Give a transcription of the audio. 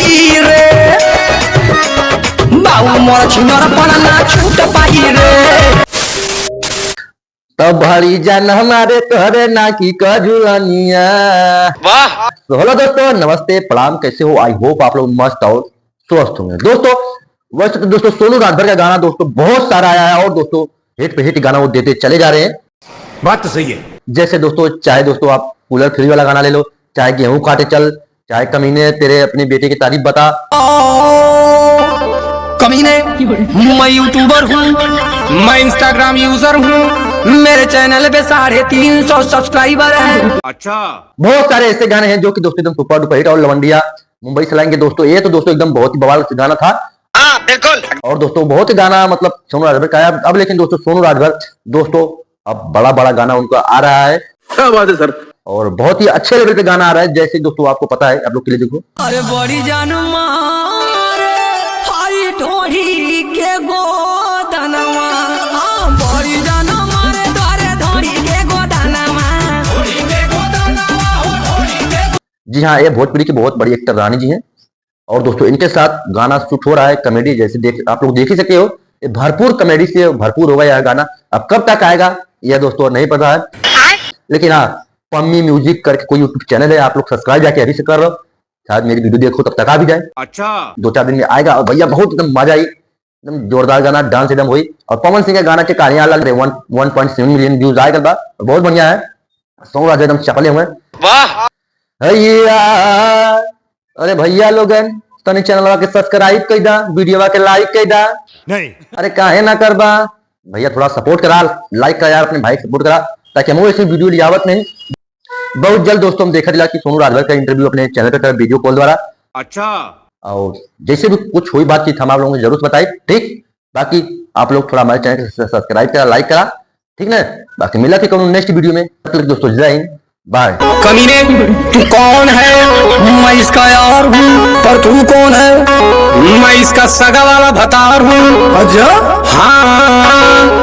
पाई रे, बाऊ मोर छिनर पना ना छूट पाई रे। तब भरी जान हमारे तोहरे ना की कजुआनिया। वाह। तो हेलो दोस्तों, नमस्ते, प्रणाम, कैसे हो? आई होप आप लोग मस्त और स्वस्थ होंगे। दोस्तों वैसे तो दोस्तों सोनू राजभर का गाना दोस्तों बहुत सारा आया है और दोस्तों हिट पे हिट गाना वो देते चले जा रहे हैं। बात तो सही है। जैसे दोस्तों चाहे दोस्तों आप कूलर फ्री वाला गाना ले लो, चाहे गेहूं काटे चल, चाहे कमीने तेरे अपनी बेटे की तारीफ बता। कमीने, मैं यूट्यूबर हूँ, मैं इंस्टाग्राम यूजर हूँ, मेरे चैनल पे 350 सब्सक्राइबर हैं। अच्छा, बहुत सारे ऐसे गाने हैं जो कि दोस्तों एकदम सुपर डुपर हिट। और लवंडिया मुंबई से लाएंगे दोस्तों, ये तो दोस्तों एकदम बहुत ही बवाल गाना था। बिल्कुल। और दोस्तों बहुत ही गाना मतलब सोनू राजभर का है अब, लेकिन दोस्तों सोनू राजभर दोस्तों अब बड़ा बड़ा गाना उनका आ रहा है। क्या बात है सर। और बहुत ही अच्छे लेवल पे गाना आ रहा है, जैसे दोस्तों आपको पता है, आप लोग के लिए देखो। अरे बड़ी जान मारे हाई ढोढ़ी के गोदनवा, बड़ी जान मारे द्वारे ढोढ़ी के गोदनवा। जी हाँ, ये भोजपुरी की बहुत बड़ी एक्टर रानी जी हैं। और दोस्तों इनके साथ गाना शूट हो रहा है कॉमेडी, जैसे आप लोग देख ही सके हो, ये भरपूर कॉमेडी से भरपूर होगा यह गाना। अब कब तक आएगा यह दोस्तों नहीं पता है, लेकिन हाँ पम्मी म्यूजिक करके कोई यूट्यूब चैनल है, आप लोग सब्सक्राइब जाके अभी से कर लो, शायद मेरी वीडियो देखो तब तक आ भी जाए। अच्छा, 2-4 दिन में आएगा। और भैया बहुत एकदम मजा आई, एकदम जोरदार गाना, डांस एकदम हुई। और पवन सिंह का गाना के कहानियां अलग 1.7 मिलियन व्यूज आएगा बा, बहुत बढ़िया है। सोनू राजभर एकदम चपले हुए। वाह। अरे भैया लोगन तनी चैनल के सब्सक्राइब कर दा, वीडियो के लाइक कर दा। नहीं, अरे काहे ना करबा भैया, थोड़ा सपोर्ट करा, लाइक करा यार, अपने भाई सपोर्ट करा, ताकि हम ऐसी वीडियो लियावत नहीं। बहुत जल्द दोस्तों हम देखा दिला कि सोनू राजभर का इंटरव्यू अपने चैनल पे कर वीडियो कॉल द्वारा। अच्छा, और जैसे भी कुछ हुई बातचीत हम आप लोगों को जरूर बताई, ठीक। बाकी आप लोग थोड़ा हमारे चैनल को सब्सक्राइब करा, लाइक करा, ठीक ना। बाकी मिला कि कौन नेक्स्ट वीडियो में, तब तक दोस्तों जय हिंद, बाय। कमीने तू कौन है? मैं इसका यार हूँ, पर तू कौन है? मैं इसका सगा वाला भतार हूँ। अच्छा हाँ।